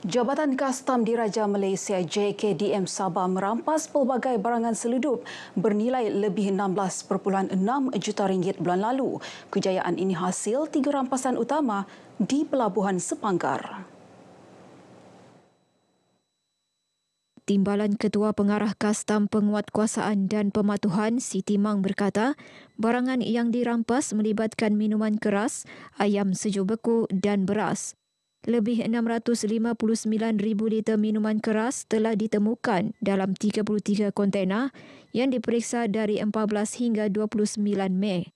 Jabatan Kastam Diraja Malaysia JKDM Sabah merampas pelbagai barangan seledup bernilai lebih 16.6 juta ringgit bulan lalu. Kejayaan ini hasil 3 rampasan utama di Pelabuhan Sepanggar. Timbalan Ketua Pengarah Kastam Penguatkuasaan dan Pematuhan Siti Mang berkata, barangan yang dirampas melibatkan minuman keras, ayam sejuk beku dan beras. Lebih 659,000 liter minuman keras telah ditemukan dalam 33 kontena yang diperiksa dari 14 hingga 29 Mei.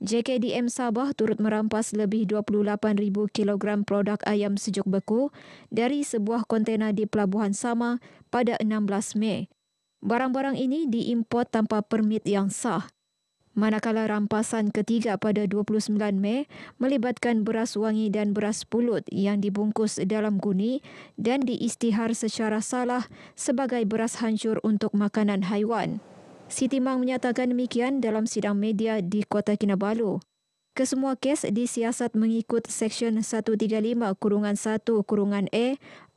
JKDM Sabah turut merampas lebih 28,000 kilogram produk ayam sejuk beku dari sebuah kontena di Pelabuhan Sama pada 16 Mei. Barang-barang ini diimport tanpa permit yang sah. Manakala rampasan ketiga pada 29 Mei melibatkan beras wangi dan beras pulut yang dibungkus dalam guni dan diisytihar secara salah sebagai beras hancur untuk makanan haiwan. Siti Mang menyatakan demikian dalam sidang media di Kota Kinabalu. Kesemua kes disiasat mengikut Seksyen 135-1-A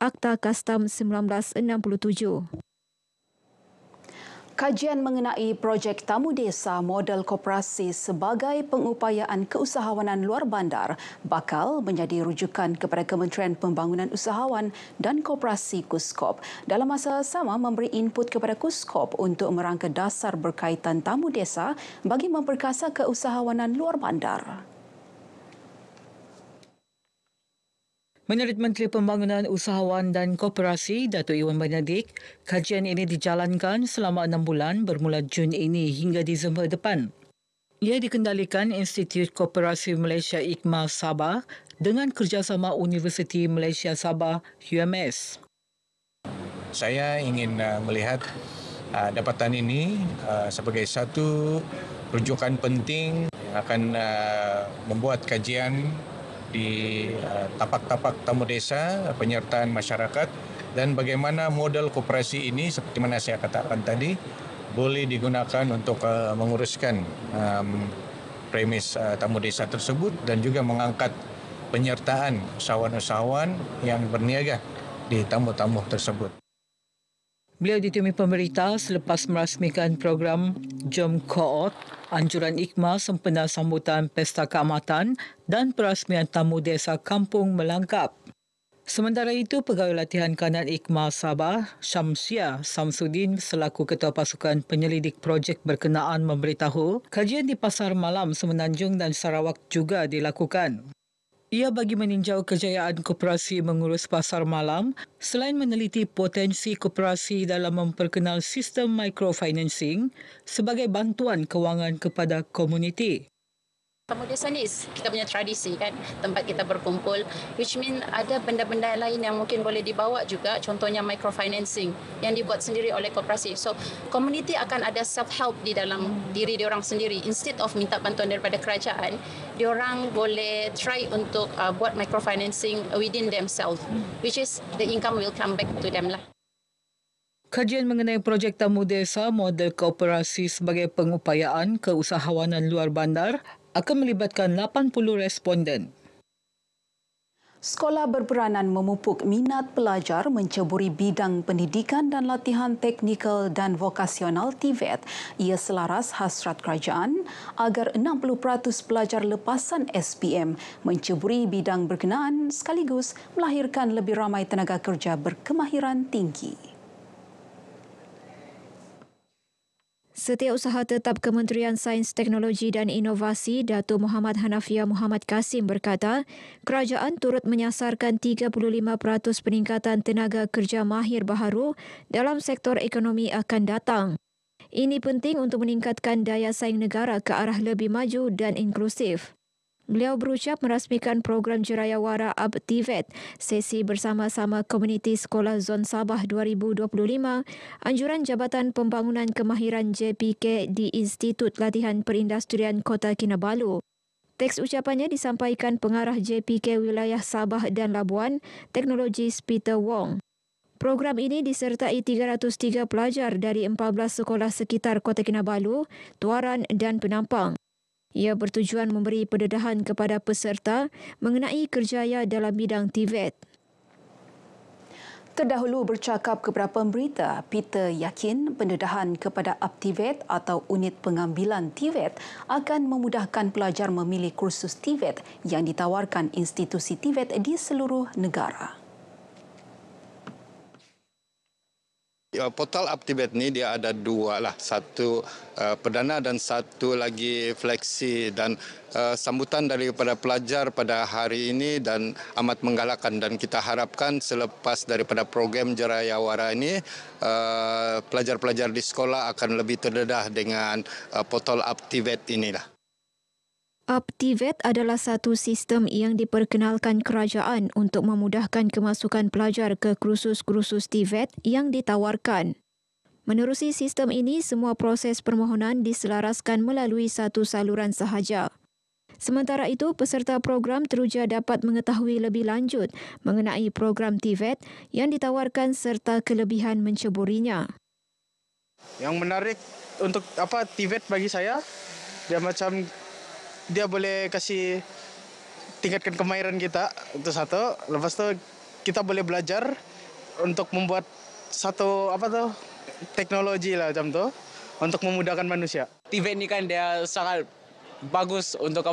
Akta Kastam 1967. Kajian mengenai projek Tamu Desa Model Koperasi sebagai pengupayaan keusahawanan luar bandar bakal menjadi rujukan kepada Kementerian Pembangunan Usahawan dan Koperasi KUSKOP. Dalam masa sama memberi input kepada KUSKOP untuk merangka dasar berkaitan tamu desa bagi memperkasa keusahawanan luar bandar. Menurut Menteri Pembangunan Usahawan dan Koperasi Datuk Iwan Benadik, kajian ini dijalankan selama 6 bulan bermula Jun ini hingga Disember depan. Ia dikendalikan Institut Koperasi Malaysia IKMA Sabah dengan kerjasama Universiti Malaysia Sabah UMS. Saya ingin melihat dapatan ini sebagai satu rujukan penting yang akan membuat kajian di tapak-tapak tamu desa, penyertaan masyarakat dan bagaimana model koperasi ini seperti mana saya katakan tadi boleh digunakan untuk menguruskan premis tamu desa tersebut dan juga mengangkat penyertaan usahawan-usahawan yang berniaga di tamu-tamu tersebut. Beliau ditemui pemerintah selepas merasmikan program Jom Koot, anjuran IKMA sempena sambutan Pesta Keamatan dan perasmian Tamu Desa Kampung Melangkap. Sementara itu, Pegawai Latihan Kanan IKMA Sabah, Syamsia Samsudin selaku Ketua Pasukan Penyelidik Projek berkenaan memberitahu, kajian di Pasar Malam Semenanjung dan Sarawak juga dilakukan. Ia bagi meninjau kejayaan koperasi mengurus pasar malam selain meneliti potensi koperasi dalam memperkenal sistem microfinancing sebagai bantuan kewangan kepada komuniti. Tamu desa ni kita punya tradisi kan, tempat kita berkumpul, which mean ada benda-benda lain yang mungkin boleh dibawa juga, contohnya microfinancing yang dibuat sendiri oleh koperasi. So, community akan ada self-help di dalam diri diorang sendiri. Instead of minta bantuan daripada kerajaan, diorang boleh try untuk buat microfinancing within themselves, which is the income will come back to them lah. Kajian mengenai projek Tamu Desa Model Koperasi sebagai pengupayaan keusahawanan luar bandar akan melibatkan 80 responden. Sekolah berperanan memupuk minat pelajar menceburi bidang pendidikan dan latihan teknikal dan vokasional TVET. Ia selaras hasrat kerajaan agar 60% pelajar lepasan SPM menceburi bidang berkenaan sekaligus melahirkan lebih ramai tenaga kerja berkemahiran tinggi. Setiausaha Tetap Kementerian Sains, Teknologi dan Inovasi Datuk Muhammad Hanafiah Muhammad Kasim berkata, kerajaan turut menyasarkan 35% peningkatan tenaga kerja mahir baharu dalam sektor ekonomi akan datang. Ini penting untuk meningkatkan daya saing negara ke arah lebih maju dan inklusif. Beliau berucap merasmikan program Jerayawara UP TVET sesi bersama-sama Komuniti Sekolah Zon Sabah 2025, anjuran Jabatan Pembangunan Kemahiran JPK di Institut Latihan Perindustrian Kota Kinabalu. Teks ucapannya disampaikan Pengarah JPK Wilayah Sabah dan Labuan, Teknologis Peter Wong. Program ini disertai 303 pelajar dari 14 sekolah sekitar Kota Kinabalu, Tuaran dan Penampang. Ia bertujuan memberi pendedahan kepada peserta mengenai kerjaya dalam bidang TVET. Terdahulu bercakap kepada pemberita, Peter yakin pendedahan kepada Aptivet atau unit pengambilan TVET akan memudahkan pelajar memilih kursus TVET yang ditawarkan institusi TVET di seluruh negara. Portal Aptivet ni dia ada dua lah, satu perdana dan satu lagi fleksi, dan sambutan daripada pelajar pada hari ini dan amat menggalakkan, dan kita harapkan selepas daripada program Jerayawara ini pelajar-pelajar di sekolah akan lebih terdedah dengan portal Aptivet inilah. Aptivet adalah satu sistem yang diperkenalkan kerajaan untuk memudahkan kemasukan pelajar ke kursus-kursus TVET yang ditawarkan. Menerusi sistem ini, semua proses permohonan diselaraskan melalui satu saluran sahaja. Sementara itu, peserta program teruja dapat mengetahui lebih lanjut mengenai program TVET yang ditawarkan serta kelebihan menceburinya. Yang menarik untuk TVET bagi saya, dia boleh kasih tingkatkan kemahiran kita, itu satu. Lepas tu kita boleh belajar untuk membuat satu teknologi lah macam tu untuk memudahkan manusia. TVET ni kan dia sangat bagus untuk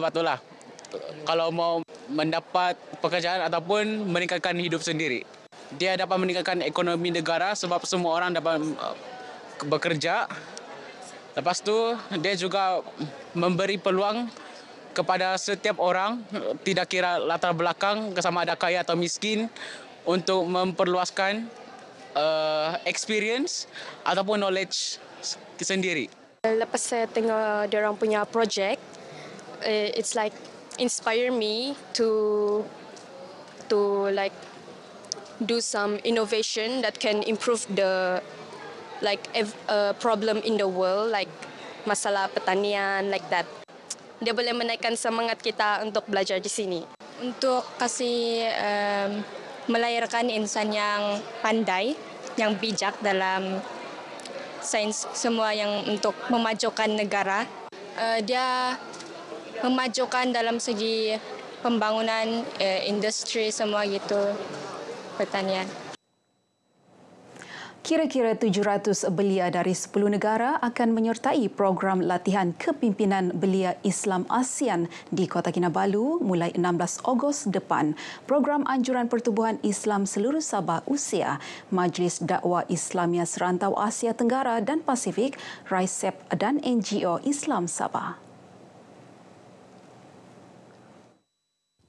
kalau mau mendapat pekerjaan ataupun meningkatkan hidup sendiri. Dia dapat meningkatkan ekonomi negara sebab semua orang dapat bekerja. Lepas tu dia juga memberi peluang kepada setiap orang, tidak kira latar belakang, sama ada kaya atau miskin, untuk memperluaskan experience ataupun knowledge sendiri. Lepas saya tengok diorang punya project, it's like inspire me to like do some innovation that can improve the problem in the world, like masalah pertanian, like that. Dia boleh menaikkan semangat kita untuk belajar di sini. Untuk kasih melahirkan insan yang pandai, yang bijak dalam sains semua yang untuk memajukan negara. Dia memajukan dalam segi pembangunan, industri semua gitu, pertanian. Kira-kira 700 belia dari 10 negara akan menyertai program latihan kepimpinan belia Islam ASEAN di Kota Kinabalu mulai 16 Ogos depan. Program Anjuran Pertubuhan Islam Seluruh Sabah Usia, Majlis Dakwah Islamia Serantau Asia Tenggara dan Pasifik, RICEP dan NGO Islam Sabah.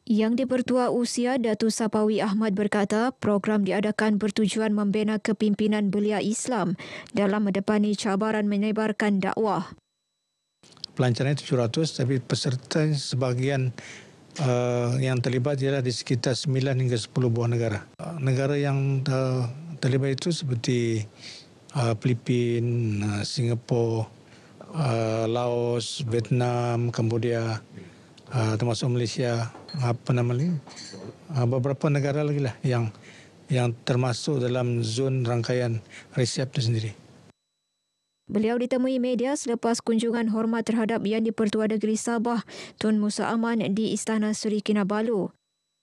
Yang di-Pertua Usia, Datuk Sapawi Ahmad berkata program diadakan bertujuan membina kepimpinan belia Islam dalam menghadapi cabaran menyebarkan dakwah. Pelancaran 700, tapi peserta sebahagian yang terlibat ialah di sekitar 9 hingga 10 buah negara. Negara yang terlibat itu seperti Filipina, Singapura, Laos, Vietnam, Cambodia, termasuk Malaysia, beberapa negara lagi lah yang termasuk dalam zon rangkaian RICEP itu sendiri. Beliau ditemui media selepas kunjungan hormat terhadap Yang di-Pertua Negeri Sabah Tun Musa Aman di Istana Seri Kinabalu.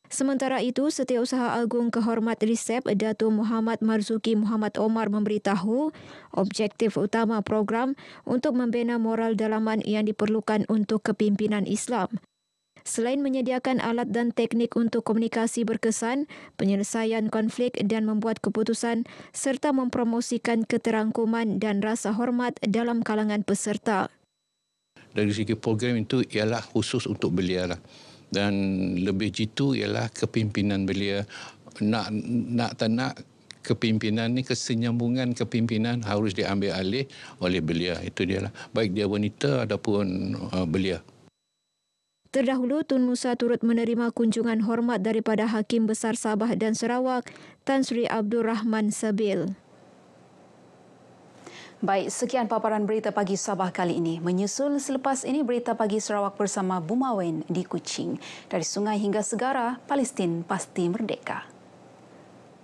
Sementara itu, Setiausaha Agung Kehormat RICEP Datuk Muhammad Marzuki Muhammad Omar memberitahu objektif utama program untuk membina moral dalaman yang diperlukan untuk kepimpinan Islam. Selain menyediakan alat dan teknik untuk komunikasi berkesan, penyelesaian konflik dan membuat keputusan serta mempromosikan keterangkuman dan rasa hormat dalam kalangan peserta. Dari segi program itu ialah khusus untuk belia lah. Dan lebih jitu ialah kepimpinan belia. Nak tak nak kepimpinan ni, kesenyambungan kepimpinan harus diambil alih oleh belia. Itu dia lah. Baik dia wanita ataupun belia. Terdahulu, Tun Musa turut menerima kunjungan hormat daripada Hakim Besar Sabah dan Sarawak, Tan Sri Abdul Rahman Sabil. Baik, sekian paparan berita pagi Sabah kali ini. Menyusul selepas ini berita pagi Sarawak bersama Bumawen di Kuching. Dari sungai hingga segara, Palestin pasti merdeka.